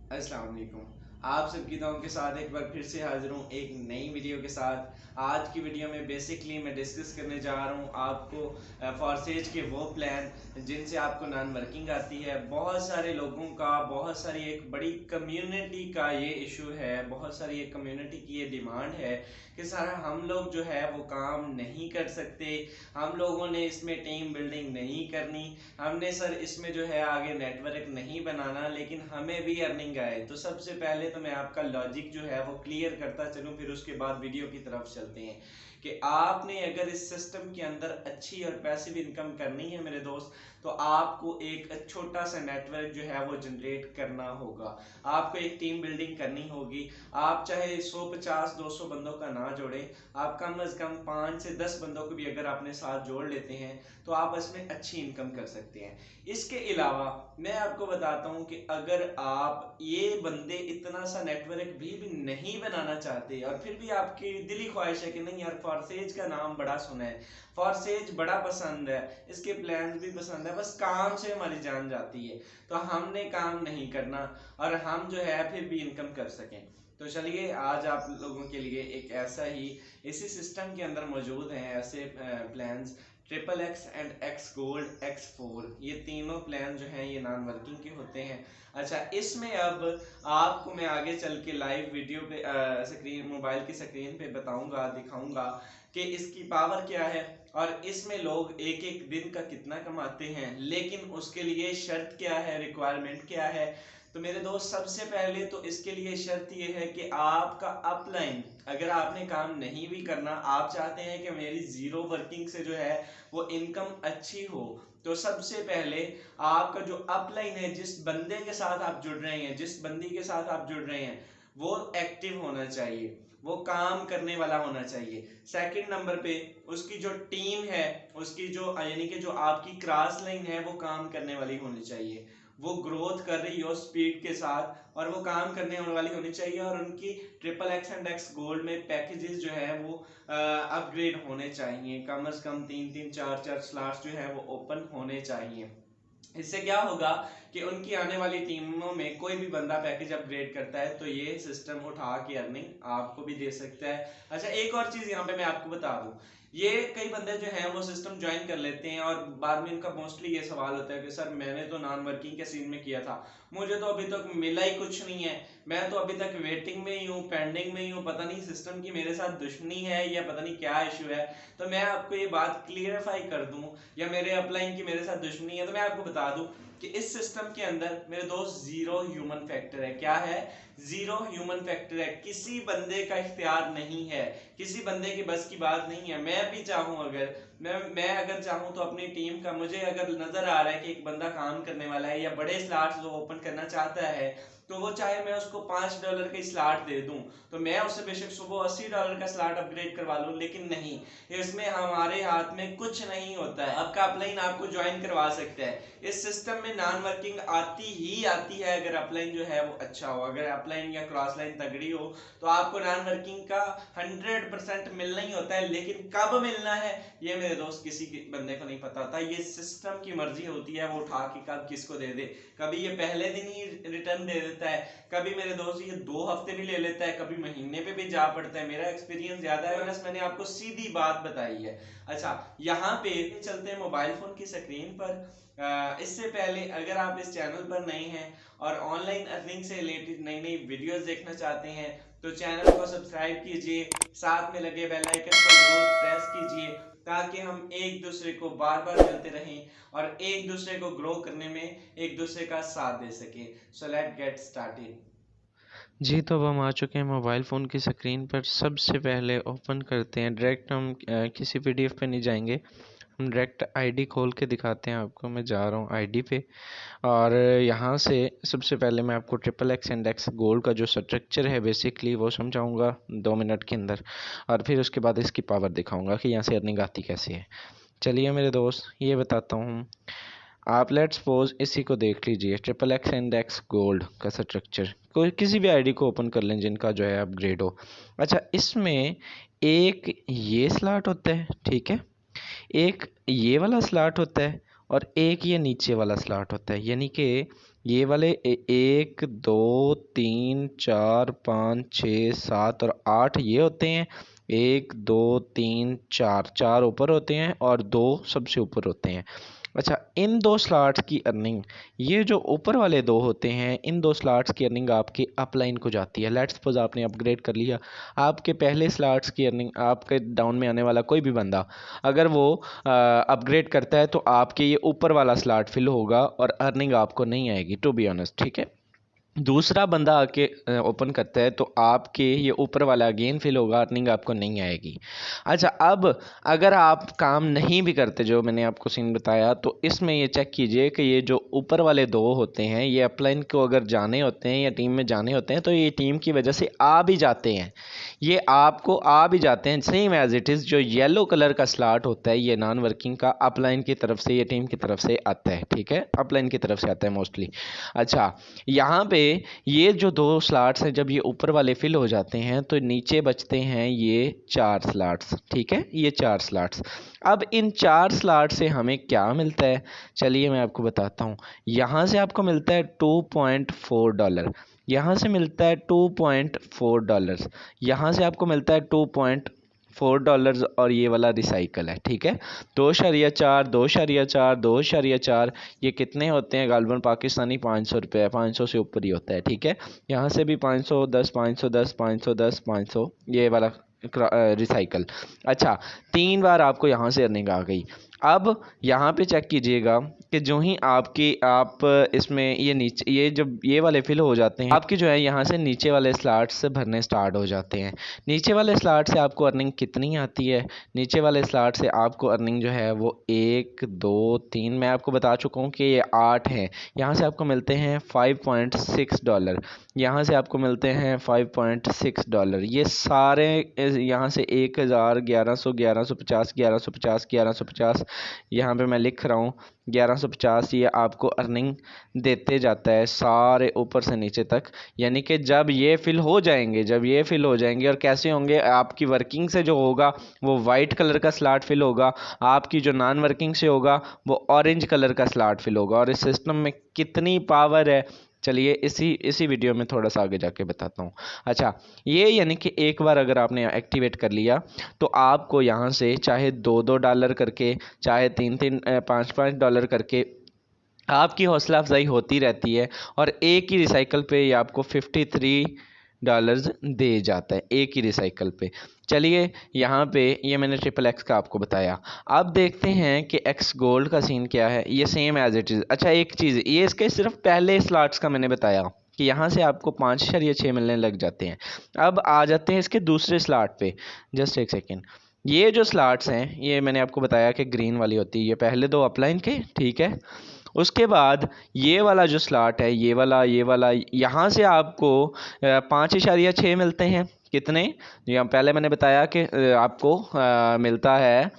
अस्सलाम वालेकुम। आप सबकी दुआओं के साथ एक बार फिर से हाजिर हूँ एक नई वीडियो के साथ। आज की वीडियो में बेसिकली मैं डिस्कस करने जा रहा हूँ आपको फॉरसेज के वो प्लान जिनसे आपको नॉन वर्किंग आती है। बहुत सारे लोगों का, बहुत सारी एक बड़ी कम्युनिटी का ये इशू है, बहुत सारी एक कम्युनिटी की ये डिमांड है कि सर हम लोग जो है वो काम नहीं कर सकते, हम लोगों ने इसमें टीम बिल्डिंग नहीं करनी, हमने सर इसमें जो है आगे नेटवर्क नहीं बनाना, लेकिन हमें भी अर्निंग आए। तो सबसे पहले तो मैं आपका लॉजिक जो है वो क्लियर करता चलूं, फिर उसके बाद वीडियो की तरफ चलते हैं कि आपने अगर इस सिस्टम के अंदर अच्छी और पैसिव इनकम करनी है मेरे दोस्त, तो आपको एक छोटा सा नेटवर्क जो है वो जनरेट करना होगा। आपको एक टीम बिल्डिंग करनी होगी। आप चाहे 150-200 बंदों का ना जोड़ें, आप कम से कम 5 से 10 बंदों को भी अगर अपने साथ जोड़ लेते हैं तो आप इसमें अच्छी इनकम कर सकते हैं। इसके अलावा मैं आपको बताता हूं कि अगर आप ये बंदे इतना सा नेटवर्क भी नहीं बनाना चाहते और फिर भी आपकी दिली ख्वाहिश है कि नहीं यार फॉरसेज का नाम बड़ा सुना है, फॉरसेज बड़ा पसंद है, इसके प्लान भी पसंद है, बस काम से हमारी जान जाती है, तो हमने काम नहीं करना और हम जो है फिर भी इनकम कर सकें। तो चलिए आज आप लोगों के लिए एक ऐसा ही इसी सिस्टम के अंदर मौजूद हैं ऐसे plans. Triple x and x gold x 4, ये तीनों प्लान जो हैं ये नॉन वर्किंग के होते हैं। अच्छा, इसमें अब आपको मैं आगे चल के लाइव वीडियो पे स्क्रीन, मोबाइल की स्क्रीन पे बताऊंगा, दिखाऊंगा कि इसकी पावर क्या है और इसमें लोग एक एक दिन का कितना कमाते हैं, लेकिन उसके लिए शर्त क्या है, रिक्वायरमेंट क्या है। तो मेरे दोस्त सबसे पहले तो इसके लिए शर्त ये है कि आपका अपलाइन, अगर आपने काम नहीं भी करना, आप चाहते हैं कि मेरी जीरो वर्किंग से जो है वो इनकम अच्छी हो, तो सबसे पहले आपका जो अपलाइन है, जिस बंदे के साथ आप जुड़ रहे हैं, जिस बंदी के साथ आप जुड़ रहे हैं, वो एक्टिव होना चाहिए, वो काम करने वाला होना चाहिए। सेकंड नंबर पे उसकी जो टीम है, उसकी जो यानी कि जो आपकी क्रॉस लाइन है वो काम करने वाली होनी चाहिए, वो ग्रोथ कर रही हो स्पीड के साथ और वो काम करने वाली होनी चाहिए, और उनकी triple x and x gold में पैकेजेस जो है वो अपग्रेड होने चाहिए। कम से कम 3-3 4-4 स्लॉट्स जो है वो ओपन होने चाहिए। इससे क्या होगा कि उनकी आने वाली टीमों में कोई भी बंदा पैकेज अपग्रेड करता है तो ये सिस्टम उठा के अर्निंग आपको भी दे सकता है। अच्छा, एक और चीज यहाँ पे मैं आपको बता दूं, ये कई बंदे जो हैं वो सिस्टम ज्वाइन कर लेते हैं और बाद में इनका मोस्टली ये सवाल होता है कि सर मैंने तो नॉन वर्किंग के सीन में किया था, मुझे तो अभी तक मिला ही कुछ नहीं है, मैं तो अभी तक वेटिंग में ही हूँ, पेंडिंग में ही हूँ, पता नहीं सिस्टम की मेरे साथ दुश्मनी है या पता नहीं क्या इशू है। तो मैं आपको ये बात क्लियरिफाई कर दूं, या मेरे अपलाइन की मेरे साथ दुश्मनी है, तो मैं आपको बता दूं कि इस सिस्टम के अंदर मेरे दोस्त जीरो ह्यूमन फैक्टर है। क्या है? जीरो ह्यूमन फैक्टर है। किसी बंदे का इख्तियार नहीं है, किसी बंदे की बस की बात नहीं है। मैं भी चाहूं, अगर मैं अगर चाहूं तो अपनी टीम का, मुझे अगर नजर आ रहा है कि एक बंदा काम करने वाला है या बड़े स्लॉट्स जो ओपन करना चाहता है, तो वो चाहे मैं उसको $5 का स्लॉट दे दूं, तो मैं उससे बेशक सुबह $80 का स्लॉट अपग्रेड करवा लूं, लेकिन नहीं, इसमें हमारे हाथ में कुछ नहीं होता है। आपका अपलाइन आपको ज्वाइन करवा सकता है। इस सिस्टम में नॉन वर्किंग आती ही आती है अगर अपलाइन जो है वो अच्छा हो, अगर अपलाइन या क्रॉस लाइन तगड़ी हो तो आपको नॉन वर्किंग का 100% मिलना ही होता है। लेकिन कब मिलना है ये मेरे दोस्त किसी बंदे को नहीं पता होता, ये सिस्टम की मर्जी होती है वो उठा के कब किसको दे दे। कभी ये पहले दिन ही रिटर्न दे देता है, कभी मेरे दोस्त ये 2 हफ्ते भी ले लेता है, कभी महीने पे भी जा पड़ता है। मेरा एक्सपीरियंस ज्यादा है, मैंने आपको सीधी बात बताई है। अच्छा, यहाँ पे चलते हैं मोबाइल फोन की स्क्रीन पर। इससे पहले अगर आप इस चैनल पर नए हैं और ऑनलाइन अर्निंग से रिलेटेड नई नई वीडियोस देखना चाहते हैं तो चैनल को सब्सक्राइब कीजिए, साथ में लगे बेल आइकन को जरूर प्रेस कीजिए, ताकि हम एक दूसरे को बार बार मिलते रहें और एक दूसरे को ग्रो करने में एक दूसरे का साथ दे सके। So let get started. जी, तो अब हम आ चुके हैं मोबाइल फ़ोन की स्क्रीन पर। सबसे पहले ओपन करते हैं, डायरेक्ट हम किसी पीडीएफ पे नहीं जाएंगे, हम डायरेक्ट आईडी खोल के दिखाते हैं आपको। मैं जा रहा हूँ आईडी पे और यहाँ से सबसे पहले मैं आपको triple x and x gold का जो स्ट्रक्चर है बेसिकली वो समझाऊंगा 2 मिनट के अंदर, और फिर उसके बाद इसकी पावर दिखाऊंगा कि यहाँ से अर्निंग आती कैसे है। चलिए मेरे दोस्त, ये बताता हूँ। आप लेट्स सपोज इसी को देख लीजिए, triple x and x gold का स्ट्रक्चर। कोई किसी भी आईडी को ओपन कर लें जिनका जो है अपग्रेड हो। अच्छा, इसमें एक ये स्लॉट होता है, ठीक है, एक ये वाला स्लॉट होता है और एक ये नीचे वाला स्लॉट होता है। यानी कि ये वाले 1 2 3 4 5 6 7 और 8 ये होते हैं। 1 2 3 4, 4 ऊपर होते हैं और 2 सबसे ऊपर होते हैं। अच्छा, इन दो स्लॉट्स की अर्निंग, ये जो ऊपर वाले दो होते हैं, इन दो स्लॉट्स की अर्निंग आपकी अपलाइन को जाती है। लेट्स सपोज आपने अपग्रेड कर लिया, आपके पहले स्लॉट्स की अर्निंग, आपके डाउन में आने वाला कोई भी बंदा अगर वो अपग्रेड करता है तो आपके ये ऊपर वाला स्लॉट फिल होगा और अर्निंग आपको नहीं आएगी, टू बी ऑनेस्ट, ठीक है। दूसरा बंदा आके ओपन करता है तो आपके ये ऊपर वाला अगेन फिल होगा, अर्निंग आपको नहीं आएगी। अच्छा, अब अगर आप काम नहीं भी करते जो मैंने आपको सीन बताया, तो इसमें ये चेक कीजिए कि ये जो ऊपर वाले दो होते हैं ये अपलाइन को अगर जाने होते हैं या टीम में जाने होते हैं तो ये टीम की वजह से आ भी जाते हैं, ये आपको आ भी जाते हैं सेम एज इट इज़। जो येलो कलर का स्लॉट होता है ये नॉन वर्किंग का अपलाइन की तरफ से, ये टीम की तरफ से आता है, ठीक है, अपलाइन की तरफ से आता है मोस्टली। अच्छा, यहाँ पे ये जो दो स्लॉट्स हैं जब ये ऊपर वाले फिल हो जाते हैं तो नीचे बचते हैं ये 4 स्लॉट्स, ठीक है, ये 4 स्लॉट्स। अब इन 4 स्लॉट से हमें क्या मिलता है, चलिए मैं आपको बताता हूँ। यहाँ से आपको मिलता है $2.4, यहाँ से मिलता है $2.4, यहाँ से आपको मिलता है $2.4 और ये वाला रिसाइकल है, ठीक है। 2.4 2.4 2.4 ये कितने होते हैं गालबन पाकिस्तानी? 500 रुपये, 500 से ऊपर ही होता है, ठीक है। यहाँ से भी 510 510 510 500 ये वाला रिसाइकल। अच्छा, 3 बार आपको यहाँ से अर्निंग आ गई। अब यहाँ पे चेक कीजिएगा कि जो ही आप इसमें ये नीचे ये जब ये वाले फिल हो जाते हैं, आपके जो है यहाँ से नीचे वाले स्लॉट्स भरने स्टार्ट हो जाते हैं। नीचे वाले स्लॉट से आपको अर्निंग कितनी आती है? नीचे वाले स्लॉट से आपको अर्निंग जो है वो 1 2 3, मैं आपको बता चुका हूँ कि ये 8 हैं। यहाँ से आपको मिलते हैं $5.6, यहाँ से आपको मिलते हैं $5.6। ये सारे यहाँ से 1000 1100 1150 1150 1150 यहाँ पे मैं लिख रहा हूँ 1150, ये आपको अर्निंग देते जाता है सारे ऊपर से नीचे तक। यानी कि जब ये फिल हो जाएंगे और कैसे होंगे, आपकी वर्किंग से जो होगा वो वाइट कलर का स्लॉट फिल होगा, आपकी जो नॉन वर्किंग से होगा वो ऑरेंज कलर का स्लॉट फिल होगा। और इस सिस्टम में कितनी पावर है, चलिए इसी वीडियो में थोड़ा सा आगे जाके बताता हूँ। अच्छा, ये यानी कि एक बार अगर आपने एक्टिवेट कर लिया तो आपको यहाँ से चाहे $2 करके, चाहे $5 करके आपकी हौसला अफजाई होती रहती है और एक ही रिसाइकल पे ये आपको $53 दे जाता है, एक ही रिसाइकल पे। चलिए यहाँ पे ये मैंने XXX का आपको बताया। अब देखते हैं कि एक्स गोल्ड का सीन क्या है। ये सेम एज इट इज़। अच्छा, एक चीज़, ये इसके सिर्फ पहले स्लॉट्स का मैंने बताया कि यहाँ से आपको 5.6 मिलने लग जाते हैं। अब आ जाते हैं इसके दूसरे स्लॉट पे। जस्ट एक सेकेंड, ये जो स्लॉट्स हैं ये मैंने आपको बताया कि ग्रीन वाली होती है, ये पहले दो अपलाइन के, ठीक है। उसके बाद ये वाला जो स्लॉट है, ये वाला यहाँ से आपको 5.6 मिलते हैं। कितने? यहाँ पहले मैंने बताया कि आपको मिलता है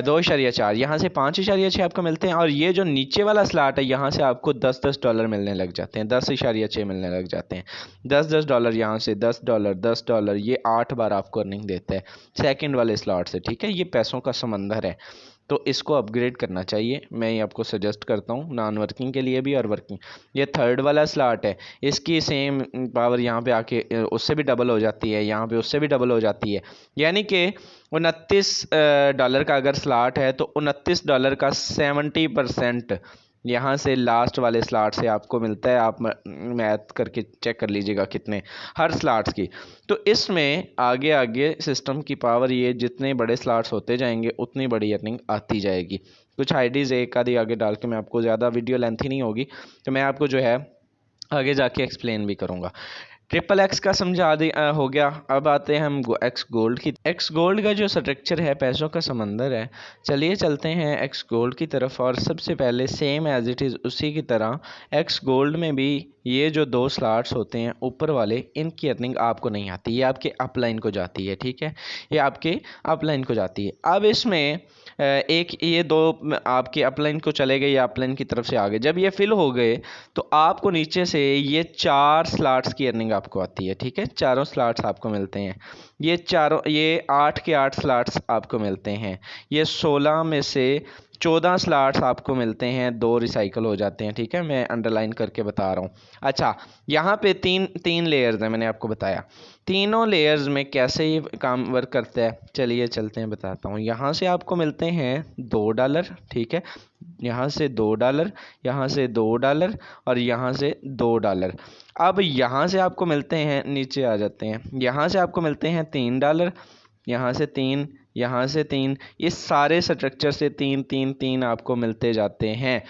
2.4, यहाँ से 5.6 आपको मिलते हैं। और ये जो नीचे वाला स्लॉट है यहाँ से आपको $10 मिलने लग जाते हैं, 10.6 मिलने लग जाते हैं। $10 यहाँ से $10 ये 8 बार आपको अर्निंग देता है सेकंड वाले स्लॉट से, ठीक है। ये पैसों का समंदर है, तो इसको अपग्रेड करना चाहिए, मैं ये आपको सजेस्ट करता हूँ, नॉन वर्किंग के लिए भी और वर्किंग। ये थर्ड वाला स्लॉट है, इसकी सेम पावर यहाँ पे आके उससे भी डबल हो जाती है, यहाँ पे उससे भी डबल हो जाती है। यानी कि $29 का अगर स्लॉट है तो $29 का 70% यहाँ से लास्ट वाले स्लॉट से आपको मिलता है। आप मैथ करके चेक कर लीजिएगा कितने हर स्लॉट्स की। तो इसमें आगे आगे सिस्टम की पावर, ये जितने बड़े स्लॉट्स होते जाएंगे उतनी बड़ी अर्निंग आती जाएगी। कुछ आईडीज़ एक आधी आगे डाल के, मैं आपको ज़्यादा वीडियो लेंथी नहीं होगी तो मैं आपको जो है आगे जाके एक्सप्लेन भी करूँगा। XXX का हो गया। अब आते हैं हम एक्स गोल्ड की। एक्स गोल्ड का जो स्ट्रक्चर है पैसों का समंदर है। चलिए चलते हैं एक्स गोल्ड की तरफ। और सबसे पहले सेम एज इट इज़ उसी की तरह एक्स गोल्ड में भी ये जो दो स्लॉट्स होते हैं ऊपर वाले, इनकी अर्निंग आपको नहीं आती, ये आपके अपलाइन को जाती है, ठीक है, ये आपके अपलाइन को जाती है। अब इसमें एक ये दो आपके अपलाइन को चले गए या अपलाइन की तरफ से आ गए, जब ये फिल हो गए तो आपको नीचे से ये 4 स्लॉट्स की अर्निंग आपको आती है, ठीक है, चारों स्लॉट्स आपको मिलते हैं। ये 8 के 8 स्लॉट्स आपको मिलते हैं। ये 16 में से 14 स्लॉट्स आपको मिलते हैं, 2 रिसाइकल हो जाते हैं। ठीक है, मैं अंडरलाइन करके बता रहा हूँ। अच्छा, यहाँ पे तीन लेयर्स हैं, मैंने आपको बताया। तीनों लेयर्स में कैसे ये काम वर्क करता है, चलिए चलते हैं बताता हूँ। यहाँ से आपको मिलते हैं $2। ठीक है, यहाँ से $2, यहाँ से $2 और यहाँ से $2। अब यहाँ से आपको मिलते हैं, नीचे आ जाते हैं, यहाँ से आपको मिलते हैं $3, यहाँ से 3, यहाँ से 3। इस सारे स्ट्रक्चर से 3 3 3 आपको मिलते जाते हैं।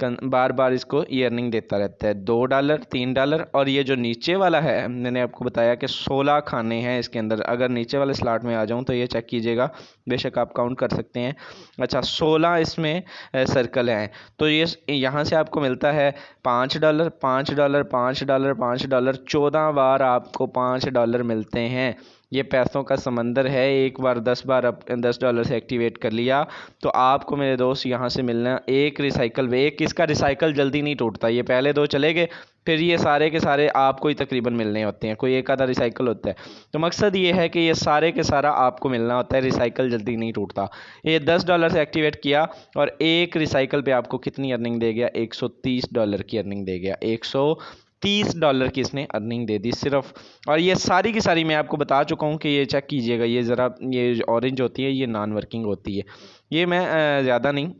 बार बार इसको ये अर्निंग देता रहता है। $2, $3। और ये जो नीचे वाला है, मैंने आपको बताया कि 16 खाने हैं इसके अंदर। अगर नीचे वाले स्लॉट में आ जाऊं तो ये चेक कीजिएगा, बेशक आप काउंट कर सकते हैं। अच्छा, 16 इसमें सर्कल हैं। तो ये यहाँ से आपको मिलता है $5, $5, $5, $5। 14 बार आपको $5 मिलते हैं। ये पैसों का समंदर है। एक बार 10 बार $10 से एक्टिवेट कर लिया तो आपको मेरे दोस्त यहाँ से मिलना एक रिसाइकल। एक इसका रिसाइकल जल्दी नहीं टूटता, ये पहले 2 चले गए, फिर ये सारे के सारे आपको ही तकरीबन मिलने होते हैं, कोई एक आधा रिसाइकल होता है। तो मकसद ये है कि ये सारे के सारा आपको मिलना होता है, रिसाइकल जल्दी नहीं टूटता। ये $10 से एक्टिवेट किया और एक रिसाइकल पे आपको कितनी अर्निंग दे गया, $130 की अर्निंग दे गया। $130 की इसने अर्निंग दे दी सिर्फ। और ये सारी की सारी मैं आपको बता चुका हूँ कि ये चेक कीजिएगा, ये ज़रा ये ऑरेंज होती है, ये नॉन वर्किंग होती है। ये मैं ज़्यादा नहीं,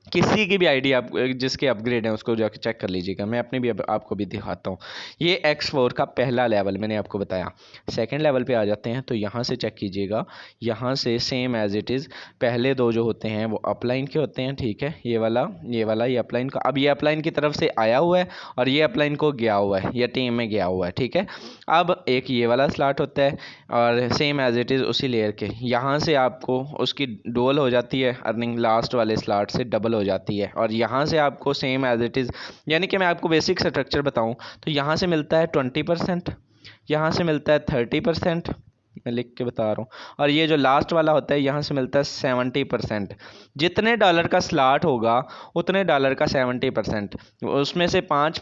किसी की भी आईडी आप जिसके अपग्रेड है उसको जाकर चेक कर लीजिएगा। मैं अपने भी आपको भी दिखाता हूँ। ये X4 का पहला लेवल मैंने आपको बताया। सेकंड लेवल पे आ जाते हैं तो यहाँ से चेक कीजिएगा, यहाँ से सेम एज इट इज़। पहले 2 जो होते हैं वो अपलाइन के होते हैं। ठीक है, ये वाला ये अपलाइन का। अब ये अपलाइन की तरफ से आया हुआ है और ये अपलाइन को गया हुआ है, या टीम में गया हुआ है। ठीक है, अब एक ये वाला स्लॉट होता है और सेम एज इट इज़ उसी लेयर के, यहाँ से आपको उसकी डबल हो जाती है अर्निंग, लास्ट वाले स्लॉट से डबल हो जाती है। और यहाँ से आपको सेम एज इट इज़, यानी कि मैं आपको बेसिक स्ट्रक्चर बताऊँ तो यहाँ से मिलता है 20%, यहाँ से मिलता है 30%, मैं लिख के बता रहा हूँ। और ये जो लास्ट वाला होता है यहाँ से मिलता है 70%। जितने डॉलर का स्लॉट होगा उतने डॉलर का 70%, उसमें से पाँच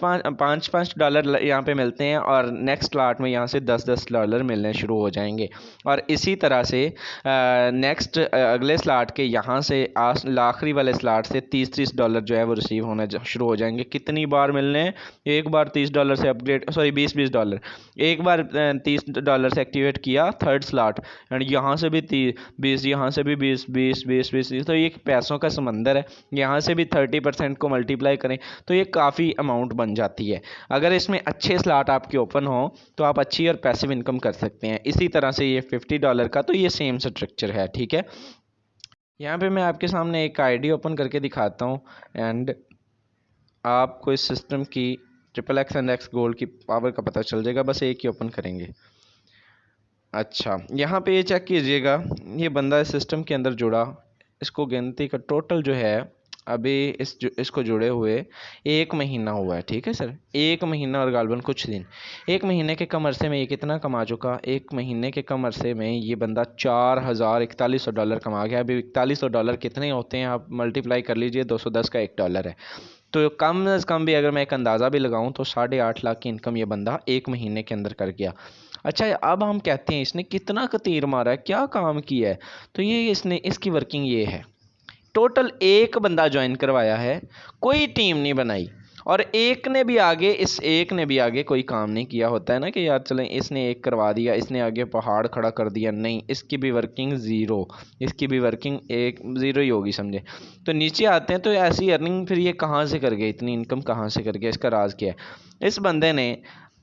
डॉलर यहाँ पे मिलते हैं और नेक्स्ट स्लॉट में यहाँ से $10 मिलने शुरू हो जाएंगे। और इसी तरह से नेक्स्ट अगले स्लॉट के यहाँ से आखिरी वाले स्लॉट से $30 जो है वो रिसीव होना शुरू हो जाएंगे। कितनी बार मिलने हैं, एक बार $30 से अपग्रेड, सॉरी $20, एक बार $30 से एक्टिवेट किया थर्ड स्लॉट, एंड यहाँ से भी 20, यहाँ से भी 20 20 20 20। तो ये पैसों का समंदर है। यहाँ से भी 30% को मल्टीप्लाई करें तो ये काफ़ी अमाउंट बन जाती है। अगर इसमें अच्छे स्लॉट आपके ओपन हो तो आप अच्छी और पैसिव इनकम कर सकते हैं। इसी तरह से ये $50 का तो ये सेम स्ट्रक्चर है। ठीक है, यहाँ पे मैं आपके सामने एक आईडी ओपन करके दिखाता हूँ एंड आपको इस सिस्टम की XXX एंड X गोल्ड की पावर का पता चल जाएगा। बस एक ही ओपन करेंगे। अच्छा, यहाँ पे ये चेक कीजिएगा, ये बंदा इस सिस्टम के अंदर जुड़ा, इसको गिनती का टोटल जो है अभी इसको जुड़े हुए 1 महीना हुआ है। ठीक है सर, 1 महीना और गालबन कुछ दिन। 1 महीने के कम अरसे में ये कितना कमा चुका, 1 महीने के कम अरसे में ये बंदा $4100 कमा गया। अभी $4100 कितने होते हैं आप मल्टीप्लाई कर लीजिए, 210 का $1 है। तो कम अज़ कम भी अगर मैं एक अंदाज़ा भी लगाऊं तो 8.5 लाख की इनकम ये बंदा 1 महीने के अंदर कर गया। अच्छा, अब हम कहते हैं इसने कितना का तीर मारा है, क्या काम किया है, तो ये इसकी वर्किंग ये है। टोटल एक बंदा ज्वाइन करवाया है, कोई टीम नहीं बनाई, और एक ने भी आगे कोई काम नहीं किया। होता है ना कि यार चलें इसने एक करवा दिया, इसने आगे पहाड़ खड़ा कर दिया, नहीं, इसकी भी वर्किंग ज़ीरो, इसकी भी वर्किंग एक ज़ीरो ही होगी समझे। तो नीचे आते हैं तो ऐसी अर्निंग फिर ये कहाँ से कर गया, इतनी इनकम कहाँ से कर गया, इसका राज क्या है। इस बंदे ने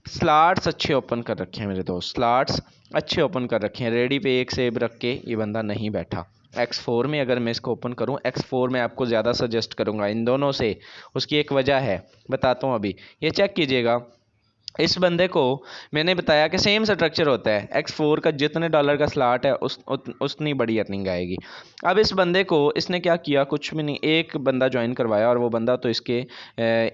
स्लॉट्स अच्छे ओपन कर रखे हैं मेरे दोस्त, स्लॉट्स अच्छे ओपन कर रखे हैं। रेडी पे एक सेब रख के ये बंदा नहीं बैठा। X4 में अगर मैं इसको ओपन करूं, X4 में आपको ज़्यादा सजेस्ट करूंगा इन दोनों से। उसकी एक वजह है, बताता हूं अभी। ये चेक कीजिएगा, इस बंदे को मैंने बताया कि सेम स्ट्रक्चर होता है। X4 का जितने डॉलर का स्लॉट है उतनी बड़ी अर्निंग आएगी। अब इस बंदे को इसने क्या किया, कुछ भी नहीं, एक बंदा ज्वाइन करवाया और वो बंदा तो इसके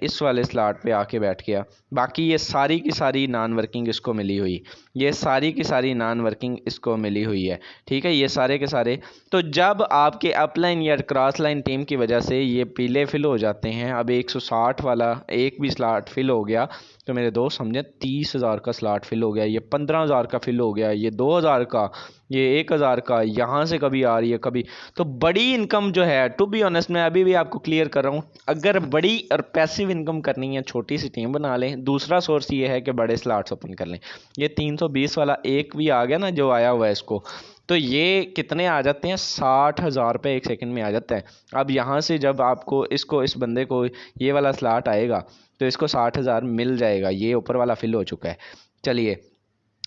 इस वाले स्लॉट पे आके बैठ गया। बाकी ये सारी की सारी नॉन वर्किंग इसको मिली हुई, ये सारी की सारी नॉन वर्किंग इसको मिली हुई है। ठीक है, ये सारे के सारे। तो जब आपके अपलाइन या क्रॉस लाइन टीम की वजह से ये पीले फिल हो जाते हैं, अब 160 वाला एक भी स्लॉट फिल हो गया तो मेरे दोस्त समझें 30,000 का स्लॉट फिल हो गया, ये 15,000 का फिल हो गया, ये 2,000 का, ये 1,000 का, यहाँ से कभी आ रही है कभी। तो बड़ी इनकम जो है, टू बी ऑनेस्ट मैं अभी भी आपको क्लियर कर रहा हूँ, अगर बड़ी और पैसिव इनकम करनी है छोटी सी टीम बना लें। दूसरा सोर्स ये है कि बड़े स्लॉट्स ओपन कर लें। ये 320 वाला एक भी आ गया ना जो आया हुआ है इसको, तो ये कितने आ जाते हैं, 60,000 रुपये 1 सेकंड में आ जाता है। अब यहाँ से जब आपको इसको, इस बंदे को ये वाला स्लॉट आएगा तो इसको 60,000 मिल जाएगा। ये ऊपर वाला फिल हो चुका है। चलिए,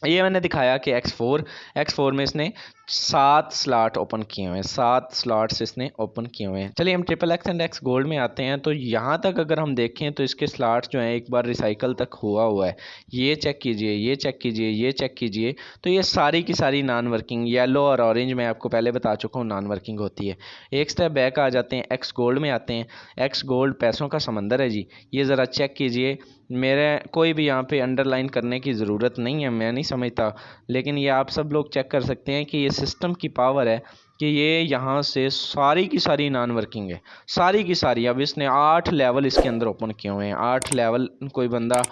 ये मैंने दिखाया कि X4 में इसने 7 स्लॉट ओपन किए हुए हैं, 7 स्लॉट्स इसने ओपन किए हुए हैं। चलिए हम XXX एंड X गोल्ड में आते हैं। तो यहाँ तक अगर हम देखें तो इसके स्लॉट्स जो हैं एक बार रिसाइकल तक हुआ है। ये चेक कीजिए, ये चेक कीजिए, ये चेक कीजिए। तो ये सारी की सारी नॉन वर्किंग, येलो और ऑरेंज मैं आपको पहले बता चुका हूँ नॉन वर्किंग होती है। एक स्टेप बैक आ जाते हैं, X गोल्ड में आते हैं। X गोल्ड पैसों का समंदर है जी। ये ज़रा चेक कीजिए, मेरे कोई भी यहाँ पे अंडरलाइन करने की ज़रूरत नहीं है, मैं नहीं समझता, लेकिन ये आप सब लोग चेक कर सकते हैं कि ये सिस्टम की पावर है कि ये यहाँ से सारी की सारी नॉन वर्किंग है, सारी की सारी। अब इसने 8 लेवल इसके अंदर ओपन किए हुए हैं। 8 लेवल कोई बंदा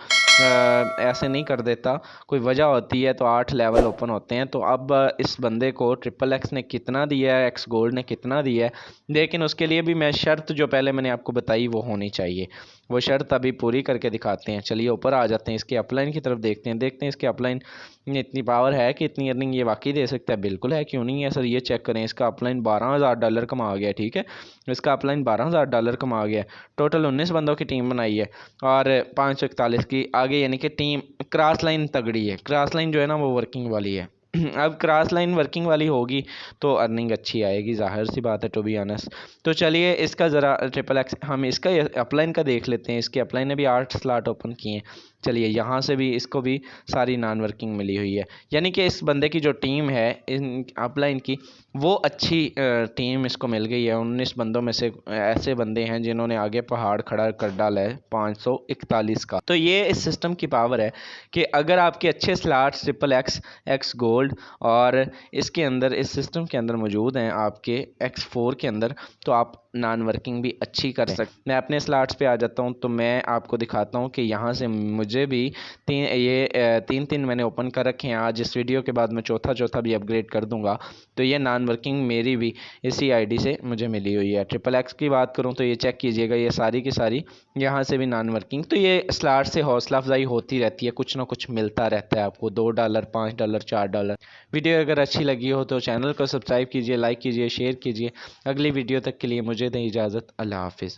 ऐसे नहीं कर देता, कोई वजह होती है तो 8 लेवल ओपन होते हैं। तो अब इस बंदे को XXX ने कितना दिया है, X गोल्ड ने कितना दिया है, लेकिन उसके लिए भी मैं शर्त जो पहले मैंने आपको बताई वो होनी चाहिए। वो शर्त अभी पूरी करके दिखाते हैं। चलिए ऊपर आ जाते हैं, इसके अपलाइन की तरफ देखते हैं इसके अपलाइन में इतनी पावर है कि इतनी अर्निंग ये वाकई दे सकता है। बिल्कुल है, क्यों नहीं है सर। ये चेक करें, इसका अपलाइन $12,000 कमा गया। ठीक है, इसका अपलाइन $12,000 कमा गया। टोटल 19 बंदों की टीम बनाई है और 541 की आगे, यानी कि टीम क्रॉस लाइन तगड़ी है। क्रॉस लाइन जो है ना वो वर्किंग वाली है। अब क्रॉस लाइन वर्किंग वाली होगी तो अर्निंग अच्छी आएगी, जाहिर सी बात है, टू बी ऑनेस्ट। तो चलिए इसका ज़रा XXX हम इसका अपलाइन का देख लेते हैं। इसके अपलाइन ने भी 8 स्लॉट ओपन किए हैं। चलिए यहाँ से भी इसको भी सारी नॉन वर्किंग मिली हुई है, यानी कि इस बंदे की जो टीम है इन अपलाइन की वो अच्छी टीम इसको मिल गई है। 19 बंदों में से ऐसे बंदे हैं जिन्होंने आगे पहाड़ खड़ा कर डाला है 541 का। तो ये इस सिस्टम की पावर है कि अगर आपके अच्छे स्लॉट्स XXX, X गोल्ड और इसके अंदर, इस सिस्टम के अंदर मौजूद हैं आपके X4 के अंदर, तो आप नॉन वर्किंग भी अच्छी कर सकते हैं। मैं अपने स्लॉट्स पे आ जाता हूँ तो मैं आपको दिखाता हूँ कि यहाँ से मुझे भी तीन मैंने ओपन कर रखे हैं। आज इस वीडियो के बाद मैं चौथा भी अपग्रेड कर दूंगा। तो ये नॉन वर्किंग मेरी भी इसी आईडी से मुझे मिली हुई है। XXX की बात करूँ तो ये चेक कीजिएगा, ये सारी की सारी यहाँ से भी नॉन वर्किंग। तो ये स्लॉट से हौसला अफजाई होती रहती है, कुछ ना कुछ मिलता रहता है आपको, $2, $5, $4। वीडियो अगर अच्छी लगी हो तो चैनल को सब्सक्राइब कीजिए, लाइक कीजिए, शेयर कीजिए। अगली वीडियो तक के लिए मुझे दें इजाज़त। अल्लाह हाफिज़।